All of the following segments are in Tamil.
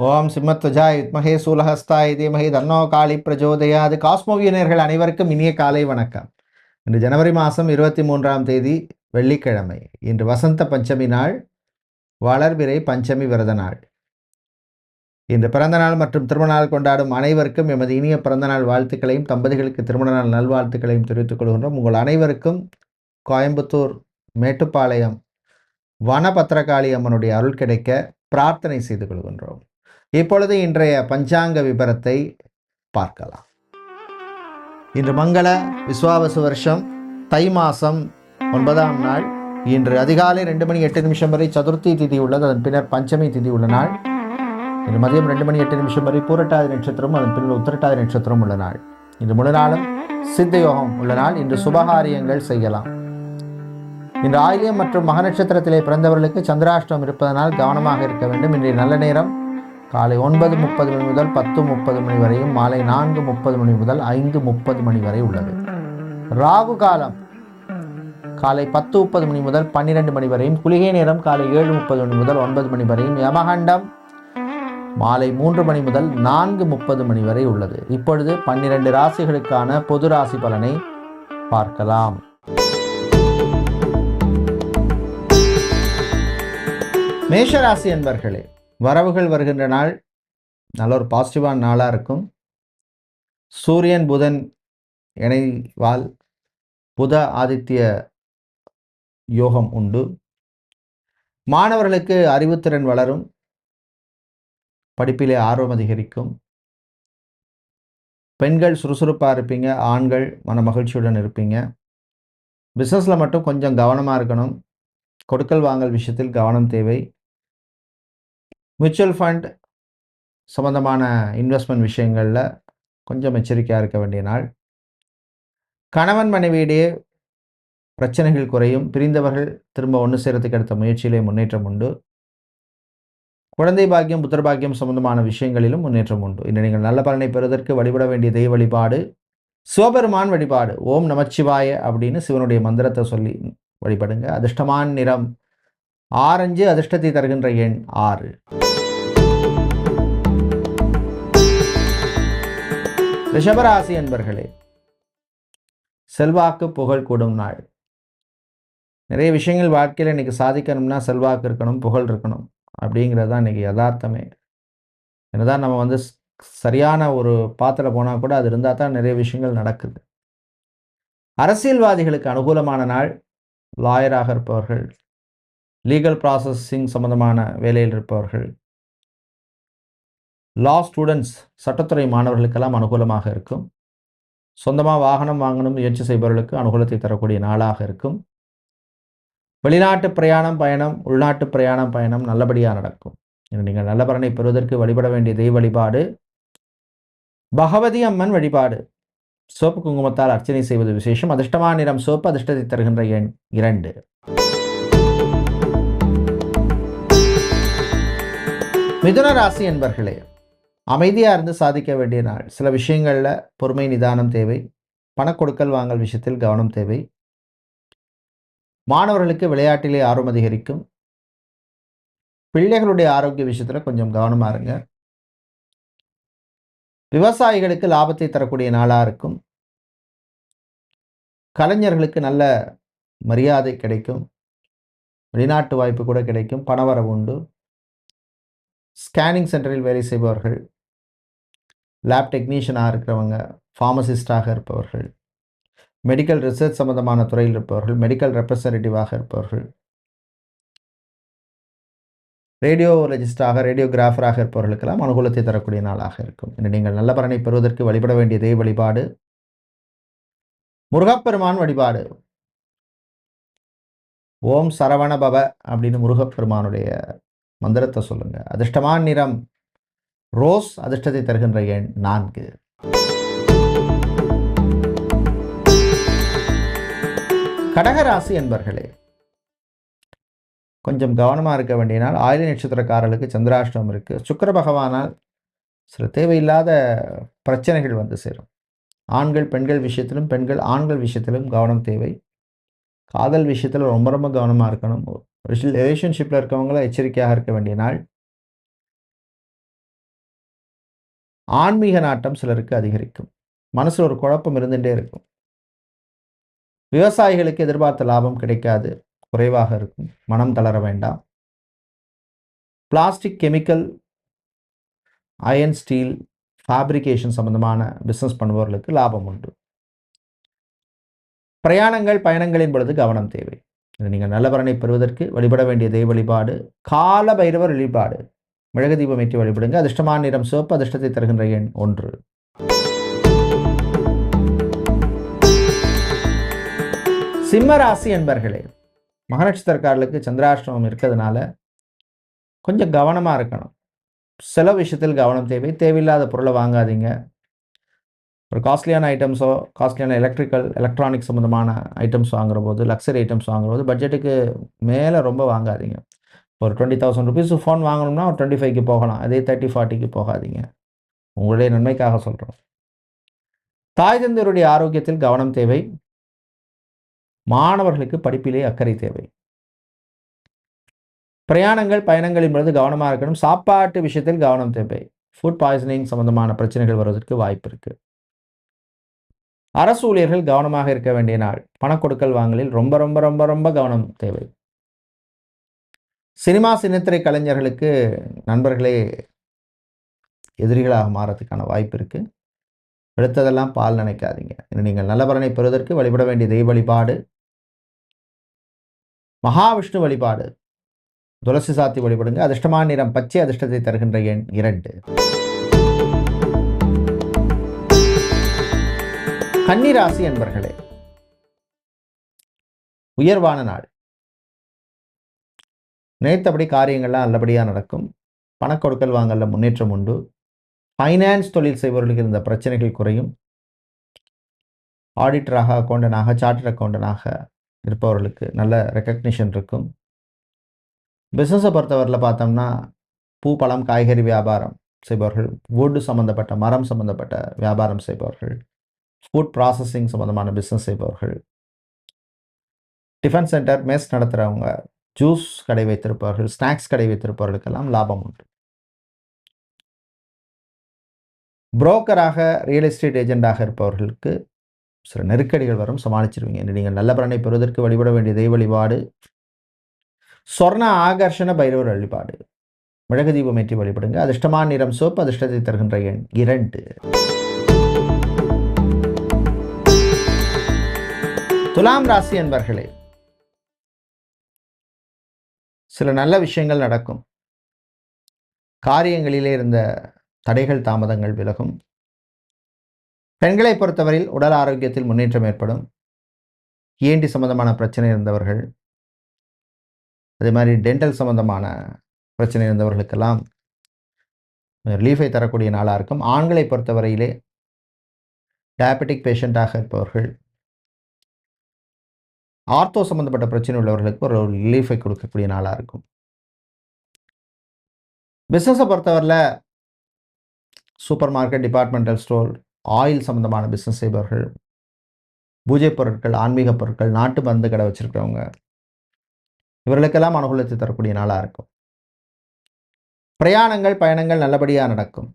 ஓம் சிம்மத்வஜாய வித்மஹே சூலஹஸ்தாய தீமஹி தன்னோ காளி பிரஜோதயாது. காஸ்மோவியனர்கள் அனைவருக்கும் இனிய காலை வணக்கம். இன்று ஜனவரி மாதம் 23ஆம் தேதி வெள்ளிக்கிழமை. இன்று வசந்த பஞ்சமி நாள், வளர்பிறை பஞ்சமி விரத நாள். இன்று பிறந்தநாள் மற்றும் திருமண நாள் கொண்டாடும் அனைவருக்கும் எமது இனிய பிறந்தநாள் வாழ்த்துக்களையும், தம்பதிகளுக்கு திருமண நாள் நல்வாழ்த்துக்களையும் தெரிவித்துக் கொள்கின்றோம். உங்கள் அனைவருக்கும் கோயம்புத்தூர் மேட்டுப்பாளையம் வனபத்திரகாளி அம்மனுடைய அருள் கிடைக்க பிரார்த்தனை செய்து கொள்கின்றோம். இப்பொழுது இன்றைய பஞ்சாங்க விபரத்தை பார்க்கலாம். இன்று மங்கள விஸ்வாவசு வருஷம் தை மாதம் 9ஆம் நாள். இன்று அதிகாலை 2:08 வரை சதுர்த்தி திதி உள்ளது. அதன் பின்னர் பஞ்சமி திதி உள்ள நாள். இன்று மதியம் 2:08 வரை பூரட்டாதி நட்சத்திரம், அதன் பின்னர் உத்திரட்டாதி நட்சத்திரம் உள்ள நாள். இன்று முழு நாளும் சித்த யோகம் உள்ள நாள். இன்று சுபகாரியங்கள் செய்யலாம். இன்று ஆயில்யம் மற்றும் மக நட்சத்திரத்திலே பிறந்தவர்களுக்கு சந்திராஷ்டம் இருப்பதனால் கவனமாக இருக்க வேண்டும். இன்றைய நல்ல நேரம் காலை 9:30 மணி முதல் 10:30 மணி வரையும், மாலை 4:30 மணி முதல் 5:30 மணி வரை உள்ளது. ராகு காலம் காலை 10:30 மணி முதல் 12 மணி வரையும், குளிகை நேரம் காலை 7:30 மணி முதல் 9 மணி வரையும், யமகண்டம் மாலை 3 மணி முதல் 4:30 மணி வரை உள்ளது. இப்பொழுது 12 ராசிகளுக்கான பொது ராசி பலனை பார்க்கலாம். மேஷராசி என்பர்களே, வரவுகள் வருகின்ற நாள் நல்ல ஒரு பாசிட்டிவான நாளாக இருக்கும். சூரியன் புதன் இணைவால் புத ஆதித்ய யோகம் உண்டு. மாணவர்களுக்கு அறிவுத்திறன் வளரும். படிப்பிலே ஆர்வம் அதிகரிக்கும். பெண்கள் சுறுசுறுப்பாக இருப்பீங்க. ஆண்கள் மன மகிழ்ச்சியுடன் இருப்பீங்க. பிஸ்னஸில் மட்டும் கொஞ்சம் கவனமாக இருக்கணும். கொடுக்கல் வாங்கல் விஷயத்தில் கவனம் தேவை. மியூச்சுவல் ஃபண்ட் சம்பந்தமான இன்வெஸ்ட்மெண்ட் விஷயங்களில் கொஞ்சம் எச்சரிக்கையாக இருக்க வேண்டிய நாள். கணவன் மனைவியிடையே பிரச்சனைகள் குறையும். பிரிந்தவர்கள் திரும்ப ஒன்று சேரத்துக்கு எடுத்த முயற்சியிலே முன்னேற்றம் உண்டு. குழந்தை பாக்கியம், புத்திர பாக்கியம் சம்பந்தமான விஷயங்களிலும் முன்னேற்றம் உண்டு. இன்று நீங்கள் நல்ல பலனை பெறுவதற்கு வழிபட வேண்டிய தெய்வ வழிபாடு சிவபெருமான் வழிபாடு. ஓம் நமச்சிவாய அப்படின்னு சிவனுடைய மந்திரத்தை சொல்லி வழிபடுங்க. அதிர்ஷ்டமான நிறம் ஆரஞ்சு. அதிர்ஷ்டத்தை தருகின்ற எண் 6. ரிஷபராசி என்பர்களே, செல்வாக்கு புகழ் கூடும் நாள். நிறைய விஷயங்கள் வாழ்க்கையில் இன்றைக்கி சாதிக்கணும்னா செல்வாக்கு இருக்கணும், புகழ் இருக்கணும். அப்படிங்கிறது தான் இன்றைக்கி யதார்த்தமே. என்னதான் நம்ம சரியான ஒரு பாத்திரம் போனால் கூட அது இருந்தால் தான் நிறைய விஷயங்கள் நடக்குது. அரசியல்வாதிகளுக்கு அனுகூலமான நாள். லாயராக இருப்பவர்கள், லீகல் ப்ராசஸிங் சம்பந்தமான வேலையில் இருப்பவர்கள், லா ஸ்டூடெண்ட்ஸ் சட்டத்துறை மாணவர்களுக்கெல்லாம் அனுகூலமாக இருக்கும். சொந்தமாக வாகனம் வாங்கணும் முயற்சி செய்பவர்களுக்கு அனுகூலத்தை தரக்கூடிய நாளாக இருக்கும். வெளிநாட்டு பிரயாணம் பயணம், உள்நாட்டு பிரயாணம் பயணம் நல்லபடியாக நடக்கும். நீங்கள் நல்ல பலனை பெறுவதற்கு வழிபட வேண்டிய தெய்வ வழிபாடு பகவதி அம்மன் வழிபாடு. சோப்பு குங்குமத்தால் அர்ச்சனை செய்வது விசேஷம். அதிர்ஷ்டமான நிறம் சோப்பு. அதிர்ஷ்டத்தை தருகின்ற எண் 2. மிதுன ராசி என்பர்களே, அமைதியாக இருந்து சாதிக்க வேண்டிய நாள். சில விஷயங்களில் பொறுமை நிதானம் தேவை. பணக்கொடுக்கல் வாங்கல் விஷயத்தில் கவனம் தேவை. மாணவர்களுக்கு விளையாட்டிலே ஆர்வம் அதிகரிக்கும். பிள்ளைகளுடைய ஆரோக்கிய விஷயத்தில் கொஞ்சம் கவனமாக இருங்க. விவசாயிகளுக்கு லாபத்தை தரக்கூடிய நாளாக இருக்கும். கலைஞர்களுக்கு நல்ல மரியாதை கிடைக்கும். வெளிநாட்டு வாய்ப்பு கூட கிடைக்கும். பணவரவு உண்டு. ஸ்கேனிங் சென்டரில் வேலை செய்பவர்கள், லேப் டெக்னீஷியனாக இருக்கிறவங்க, ஃபார்மசிஸ்டாக இருப்பவர்கள், மெடிக்கல் ரிசர்ச் சம்பந்தமான துறையில் இருப்பவர்கள், மெடிக்கல் ரெப்ரசன்டேட்டிவாக இருப்பவர்கள், ரேடியோலஜிஸ்டாக ரேடியோகிராஃபராக இருப்பவர்களுக்கெல்லாம் அனுகூலத்தை தரக்கூடிய நாளாக இருக்கும். இன்று நீங்கள் நல்ல பலனை பெறுவதற்கு வழிபட வேண்டிய தெய்வ வழிபாடு முருகப்பெருமான் வழிபாடு. ஓம் சரவண பவ அப்படின்னு முருகப்பெருமானுடைய மந்திரத்தை சொல்லுங்க. அதிர்ஷ்டமான நிறம் ரோஸ். அதிர்ஷ்டத்தை தருகின்ற எண் 4. கடகராசி என்பர்களே, கொஞ்சம் கவனமாக இருக்க வேண்டிய நாள். ஆயில்ய நட்சத்திரக்காரர்களுக்கு சந்திராஷ்டமம் இருக்குது. சுக்கிர பகவானால் சில தேவையில்லாத பிரச்சனைகள் வந்து சேரும். ஆண்கள் பெண்கள் விஷயத்திலும், பெண்கள் ஆண்கள் விஷயத்திலும் கவனம் தேவை. காதல் விஷயத்தில் ரொம்ப ரொம்ப கவனமாக இருக்கணும். ரிலேஷன்ஷிப்பில் இருக்கவங்கள எச்சரிக்கையாக இருக்க வேண்டிய நாள். ஆன்மீக நாட்டம் சிலருக்கு அதிகரிக்கும். மனசில் ஒரு குழப்பம் இருந்துகிட்டே இருக்கும். விவசாயிகளுக்கு எதிர்பார்த்த லாபம் கிடைக்காது, குறைவாக இருக்கும். மனம் தளர வேண்டாம். Plastic, chemical, iron, steel, fabrication சம்பந்தமான பிஸ்னஸ் பண்ணுபவர்களுக்கு லாபம் உண்டு. பிரயாணங்கள், பயணங்களின் பொழுது கவனம் தேவை. நீங்கள் நல்ல பலனை பெறுவதற்கு வழிபட வேண்டிய தெய்வ வழிபாடு கால பைரவர் வழிபாடு. மிளகு தீபம் ஏற்றி வழிபடுங்க. அதிர்ஷ்டமான நிறம் சிவப்பு. அதிர்ஷ்டத்தை தருகின்ற எண் 1. சிம்ம ராசி என்பர்களே, மக நட்சத்திரக்காரர்களுக்கு சந்திராஷ்டமம் இருக்கிறதுனால கொஞ்சம் கவனமாக இருக்கணும். சில விஷயத்தில் கவனம் தேவை. தேவையில்லாத பொருளை வாங்காதீங்க. ஒரு காஸ்ட்லியான ஐட்டம்ஸோ, காஸ்ட்லியான எலக்ட்ரானிக்ஸ் சம்மந்தமான ஐட்டம்ஸ் வாங்குற போது, லக்ஸரி ஐட்டம்ஸ் வாங்கும்போது பட்ஜெட்டுக்கு மேலே ரொம்ப வாங்காதீங்க. ஒரு 20,000 ருபீஸ் ஃபோன் வாங்கணும்னா ஒரு 25க்கு போகலாம். அதே 30-40க்கு போகாதீங்க. உங்களுடைய நன்மைக்காக சொல்கிறோம். தாய் தந்தையருடைய ஆரோக்கியத்தில் கவனம் தேவை. மாணவர்களுக்கு படிப்பிலே அக்கறை தேவை. பிரயாணங்கள், பயணங்களின் பொழுது கவனமாக இருக்கணும். சாப்பாட்டு விஷயத்தில் கவனம் தேவை. ஃபுட் பாய்சனிங் சம்பந்தமான பிரச்சனைகள் வருவதற்கு வாய்ப்பு இருக்கு. அரசு ஊழியர்கள் கவனமாக இருக்க வேண்டிய நாள். பணக்கொடுக்கல் வாங்கலில் ரொம்ப ரொம்ப ரொம்ப ரொம்ப கவனம் தேவை. சினிமா, சின்னத்திரை கலைஞர்களுக்கு நண்பர்களே எதிரிகளாக மாறதுக்கான வாய்ப்பு இருக்கு. எடுத்ததெல்லாம் பால் நினைக்காதீங்க. நீங்கள் நல்ல பலனை பெறுவதற்கு வழிபட வேண்டிய தெய்வ வழிபாடு மகாவிஷ்ணு வழிபாடு. துளசி சாத்தி வழிபடுங்க. அதிர்ஷ்டமான நிறம் பச்சை. அதிர்ஷ்டத்தை தருகின்ற எண் 2. கன்னிராசி என்பர்களே, உயர்வான நாள். நினைத்தபடி காரியங்கள்லாம் நல்லபடியாக நடக்கும். பணக்கொடுக்கல் வாங்கல முன்னேற்றம் உண்டு. ஃபைனான்ஸ் தொழில் செய்பவர்களுக்கு இருந்த பிரச்சனைகள் குறையும். ஆடிட்டராக, அக்கௌண்டனாக, சார்ட்டர்ட் அக்கௌண்டனாக இருப்பவர்களுக்கு நல்ல ரெக்கக்னிஷன் இருக்கும். பிஸ்னஸை பொறுத்தவரையில் பார்த்தோம்னா பூ, பழம், காய்கறி வியாபாரம் செய்பவர்கள், வுட் சம்மந்தப்பட்ட, மரம் சம்மந்தப்பட்ட வியாபாரம் செய்பவர்கள், ஃபுட் ப்ராசஸிங் சம்மந்தமான பிஸ்னஸ் செய்பவர்கள், டிஃபன் சென்டர், மெஸ் நடத்துகிறவங்க, ஜூஸ் கடை வைத்திருப்பவர்கள், ஸ்நாக்ஸ் கடை வைத்திருப்பவர்களுக்கெல்லாம் லாபம் உண்டு. புரோக்கராக, ரியல் எஸ்டேட் ஏஜெண்டாக இருப்பவர்களுக்கு சில நெருக்கடிகள் வரும், சமாளிச்சிருவீங்க. நீங்கள் நல்ல பலனை பெறுவதற்கு வழிபட வேண்டிய தெய்வ வழிபாடு சொர்ண ஆகர்ஷண பைரவர் வழிபாடு. மிளகு தீபம் ஏற்றி வழிபடுங்க. அதிர்ஷ்டமான நிறம் சிவப்பு. அதிர்ஷ்டத்தை தருகின்ற எண் 2. துலாம் ராசி என்பர்களே, சில நல்ல விஷயங்கள் நடக்கும். காரியங்களிலே இருந்த தடைகள், தாமதங்கள் விலகும். பெண்களை பொறுத்தவரையில் உடல் ஆரோக்கியத்தில் முன்னேற்றம் ஏற்படும். ENT சம்பந்தமான பிரச்சனை இருந்தவர்கள், அதே மாதிரி டென்டல் சம்பந்தமான பிரச்சனை இருந்தவர்களுக்கெல்லாம் ரிலீஃபை தரக்கூடிய நாளாக இருக்கும். ஆண்களை பொறுத்தவரையிலே டயபெட்டிக் பேஷண்ட்டாக இருப்பவர்கள், ஆர்த்தோ சம்பந்தப்பட்ட பிரச்சனை உள்ளவர்களுக்கு ஒரு ரிலீஃபை கொடுக்கக்கூடிய நாளாக இருக்கும். பிஸ்னஸை பொறுத்தவரையில் super market, departmental store, oil சம்பந்தமான பிஸ்னஸ் செய்பவர்கள், பூஜை பொருட்கள், ஆன்மீக பொருட்கள், நாட்டு மருந்து கடை வச்சிருக்கிறவங்க, இவர்களுக்கெல்லாம் அனுகூலத்தை தரக்கூடிய நாளாக இருக்கும். பிரயாணங்கள், பயணங்கள் நல்லபடியாக நடக்கும்.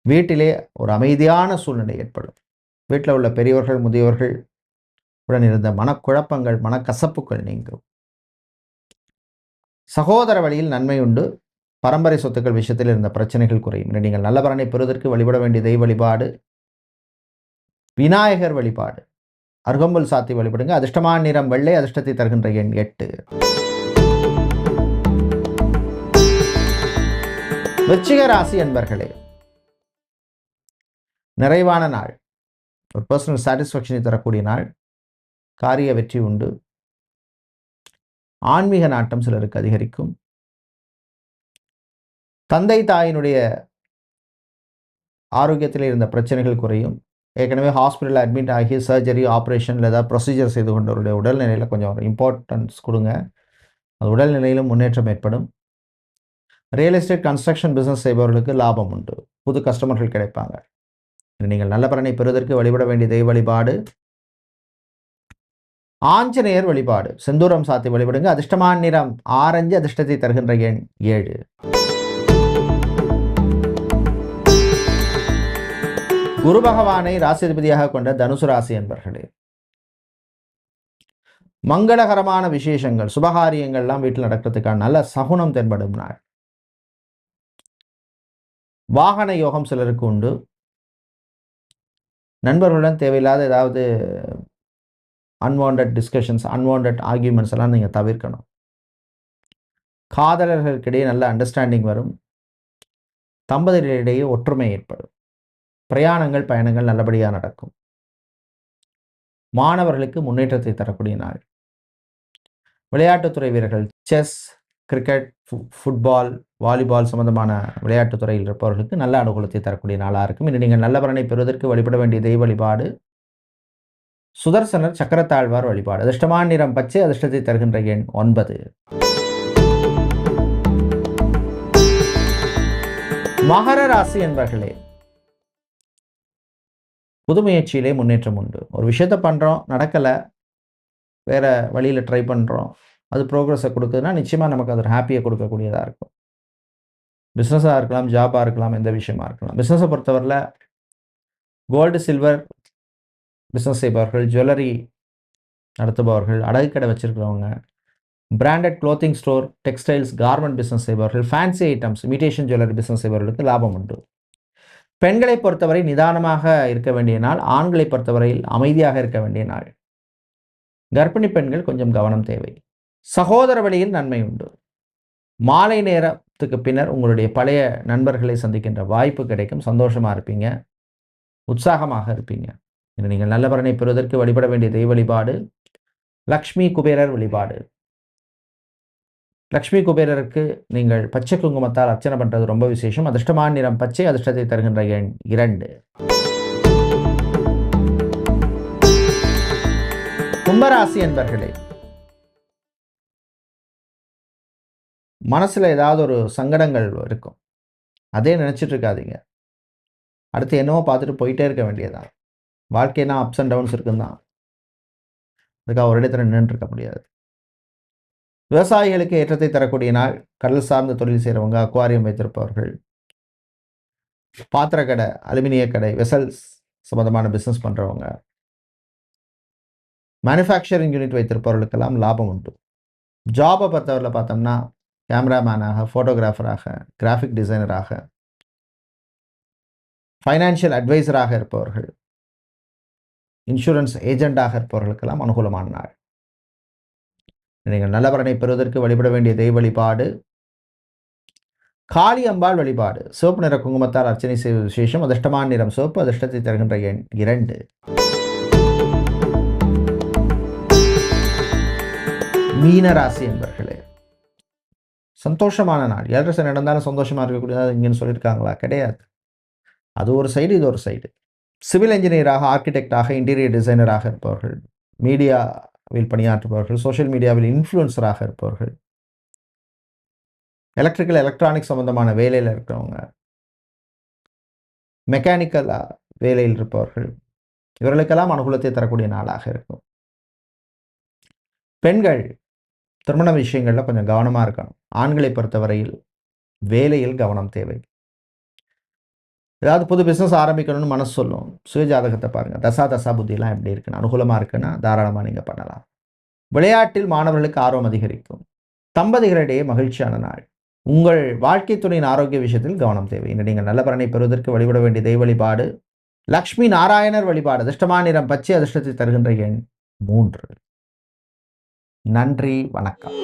வீட்டிலே ஒரு அமைதியான சூழ்நிலை ஏற்படும். வீட்டில் உள்ள பெரியவர்கள், முதியவர்கள் உடன் இருந்த மனக்குழப்பங்கள், மனக்கசப்புகள் நீங்கும். சகோதர வழியில் நன்மை உண்டு. பரம்பரை சொத்துக்கள் விஷயத்தில் இருந்த பிரச்சனைகள் குறையும். நீங்கள் நல்ல பலனை பெறுவதற்கு வழிபட வேண்டிய தெய்வ வழிபாடு விநாயகர் வழிபாடு. அருகம்புல் சாத்தி வழிபடுங்க. அதிர்ஷ்டமான நிறம் வெள்ளை. அதிர்ஷ்டத்தை தருகின்ற எண் 8. விருச்சிக ராசி என்பர்களே, நிறைவான நாள். ஒரு பர்சனல் சாட்டிஸ்ஃபேக்ஷனை தரக்கூடிய நாள். காரிய வெற்றி உண்டு. ஆன்மீக நாட்டம் சிலருக்கு அதிகரிக்கும். தந்தை தாயினுடைய ஆரோக்கியத்தில் இருந்த பிரச்சனைகள் குறையும். ஏற்கனவே ஹாஸ்பிட்டலில் அட்மிட் ஆகி சர்ஜரி, ஆப்ரேஷன், ஏதாவது ப்ரொசீஜர் செய்து கொண்டவருடைய உடல்நிலையில் கொஞ்சம் இம்பார்ட்டன்ஸ் கொடுங்க. அது உடல்நிலையிலும் முன்னேற்றம் ஏற்படும். ரியல் எஸ்டேட், கன்ஸ்ட்ரக்ஷன் பிஸ்னஸ் செய்பவர்களுக்கு லாபம் உண்டு. புது கஸ்டமர்கள் கிடைப்பாங்க. நீங்கள் நல்ல பலனை பெறுவதற்கு வழிபட வேண்டிய தெய்வ வழிபாடு ஆஞ்சநேயர் வழிபாடு. செந்தூரம் சாத்தி வழிபடுங்க. அதிர்ஷ்டமான நிறம் ஆரஞ்சு. அதிர்ஷ்டத்தை தருகின்ற எண் 7. குரு பகவானை ராசிதிபதியாக கொண்ட தனுசு ராசி என்பர்களே, மங்களகரமான விசேஷங்கள் சுபகாரியங்கள்லாம் வீட்டில் நடக்கிறதுக்கான நல்ல சகுனம் தென்படும் நாள். வாகன யோகம் சிலருக்கு உண்டு. நண்பர்களுடன் தேவையில்லாத ஏதாவது அன்வான்ட் டிஸ்கஷன்ஸ், அன்வான்ட் ஆர்கியூமெண்ட்ஸ் எல்லாம் நீங்கள் தவிர்க்கணும். காதலர்களுக்கிடையே நல்ல அண்டர்ஸ்டாண்டிங் வரும். தம்பதிகளிடையே ஒற்றுமை ஏற்படும். பிரயாணங்கள், பயணங்கள் நல்லபடியாக நடக்கும். மாணவர்களுக்கு முன்னேற்றத்தை தரக்கூடிய நாள். விளையாட்டுத்துறை வீரர்கள், செஸ், கிரிக்கெட், ஃபுட்பால், வாலிபால் சம்பந்தமான விளையாட்டுத்துறையில் இருப்பவர்களுக்கு நல்ல அனுகூலத்தை தரக்கூடிய நாளாக இருக்கும். இன்று நீங்கள் நல்ல பலனை பெறுவதற்கு வழிபட வேண்டிய தெய்வ வழிபாடு சுதர்சனர் சக்கரத்தாழ்வார் வழிபாடு. அதிர்ஷ்டமான நிறம் பச்சை, அதிர்ஷ்டத்தை தருகின்ற எண் 9. மகர ராசி என்பர்களே, புது முயற்சியிலே முன்னேற்றம் உண்டு. ஒரு விஷயத்தை பண்ணுறோம், நடக்கலை, வேறு வழியில் ட்ரை பண்ணுறோம், அது ப்ரோக்ரஸை கொடுக்குதுன்னா நிச்சயமாக நமக்கு அது ஒரு ஹாப்பியை கொடுக்கக்கூடியதாக இருக்கும். பிஸ்னஸாக இருக்கலாம், ஜாபாக இருக்கலாம், எந்த விஷயமா இருக்கலாம். பிஸ்னஸை பொறுத்தவரையில் கோல்டு, சில்வர் பிஸ்னஸ் செய்பவர்கள், ஜுவல்லரி நடத்துபவர்கள், அடகு கடை வச்சுருக்கிறவங்க, branded clothing store, textiles, garment business செய்பவர்கள், fancy items, imitation jewellery business செய்பவர்களுக்கு லாபம் உண்டு. பெண்களை பொறுத்தவரை நிதானமாக இருக்க வேண்டிய நாள். ஆண்களை பொறுத்தவரையில் அமைதியாக இருக்க வேண்டிய நாள். கர்ப்பிணி பெண்கள் கொஞ்சம் கவனம் தேவை. சகோதர வழியில் நன்மை உண்டு. மாலை நேரத்துக்கு பின்னர் உங்களுடைய பழைய நண்பர்களை சந்திக்கின்ற வாய்ப்பு கிடைக்கும். சந்தோஷமாக இருப்பீங்க, உற்சாகமாக இருப்பீங்க. இன்று நீங்கள் நல்ல பலனை பெறுவதற்கு வழிபட வேண்டிய தெய்வ வழிபாடு லக்ஷ்மி குபேரர் வழிபாடு. லக்ஷ்மி குபேரருக்கு நீங்கள் பச்சை குங்குமத்தால் அர்ச்சனை பண்ணுறது ரொம்ப விசேஷம். அதிர்ஷ்டமான நிறம் பச்சை, அதிர்ஷ்டத்தை தருகின்ற எண் 2. கும்பராசி என்பர்களே, மனசில் ஏதாவது ஒரு சங்கடங்கள் இருக்கும், அதே நினச்சிட்டு இருக்காதீங்க. அடுத்து என்னவோ பார்த்துட்டு போயிட்டே இருக்க வேண்டியதான். வாழ்க்கைனா அப்ஸ் அண்ட் டவுன்ஸ் இருக்குன்னு தான். அதுக்காக ஒரு இடத்துல நின்றுட்டு இருக்க முடியாது. விவசாயிகளுக்கு ஏற்றத்தை தரக்கூடிய நாள். கடல் சார்ந்த தொழில் செய்கிறவங்க, அக்வாரியம் வைத்திருப்பவர்கள், பாத்திரக்கடை, அலுமினிய கடை, வெசல்ஸ் சம்பந்தமான பிஸ்னஸ் பண்ணுறவங்க, மேனுஃபேக்சரிங் யூனிட் வைத்திருப்பவர்களுக்கெல்லாம் லாபம் உண்டு. ஜாபை பொறுத்தவரையில் பார்த்தோம்னா கேமராமேனாக, ஃபோட்டோகிராஃபராக, கிராஃபிக் டிசைனராக, ஃபைனான்ஷியல் அட்வைசராக இருப்பவர்கள், இன்சூரன்ஸ் ஏஜெண்டாக இருப்பவர்களுக்கெல்லாம் அனுகூலமான நாள். நீங்கள் நல்ல பலனை பெறுவதற்கு வழிபட வேண்டிய தெய்வ வழிபாடு காளி அம்பாள் வழிபாடு. சிவப்பு நிற குங்குமத்தால் அர்ச்சனை செய்வது விசேஷம். அதிர்ஷ்டமான நிறம் சிவப்பு, அதிர்ஷ்டத்தை தருகின்ற எண் 2. மீன ராசி என்பர்களே, சந்தோஷமான நாள். ஏழரை நடந்தாலும் சந்தோஷமா இருக்கக்கூடியது இங்கன்னு சொல்லியிருக்காங்களா? கிடையாது. அது ஒரு சைடு, இது ஒரு சைடு. சிவில் இன்ஜினியராக, ஆர்கிடெக்டாக, இன்டீரியர் டிசைனராக இருப்பவர்கள், மீடியாவில் பணியாற்றுபவர்கள், சோஷியல் மீடியாவில் இன்ஃப்ளூயன்சராக இருப்பவர்கள், எலக்ட்ரிக்கல் எலக்ட்ரானிக்ஸ் சம்பந்தமான வேலையில் இருக்கிறவங்க, மெக்கானிக்கல் வேலையில் இருப்பவர்கள், இவர்களுக்கெல்லாம் அனுகூலத்தை தரக்கூடிய நாளாக இருக்கும். பெண்கள் திருமண விஷயங்களில் கொஞ்சம் கவனமாக இருக்கணும். ஆண்களை பொறுத்தவரையில் வேலையில் கவனம் தேவை. ஏதாவது புது பிஸ்னஸ் ஆரம்பிக்கணும்னு மனசு சொல்லும். சுயஜாதகத்தை பாருங்கள், தசா புத்தியெல்லாம் எப்படி இருக்குன்னு, அனுகூலமாக இருக்குன்னா தாராளமாக நீங்கள் பண்ணலாம். விளையாட்டில் மாணவர்களுக்கு ஆர்வம் அதிகரிக்கும். தம்பதிகளிடையே மகிழ்ச்சியான நாள். உங்கள் வாழ்க்கை துணையின் ஆரோக்கிய விஷயத்தில் கவனம் தேவை. இன்று நீங்கள் நல்ல பலனை பெறுவதற்கு வழிபட வேண்டிய தெய்வ வழிபாடு லக்ஷ்மி நாராயணர் வழிபாடு. அதிர்ஷ்டமான நிறம் பச்சை, அதிர்ஷ்டத்தை தருகின்ற எண் 3. நன்றி, வணக்கம்.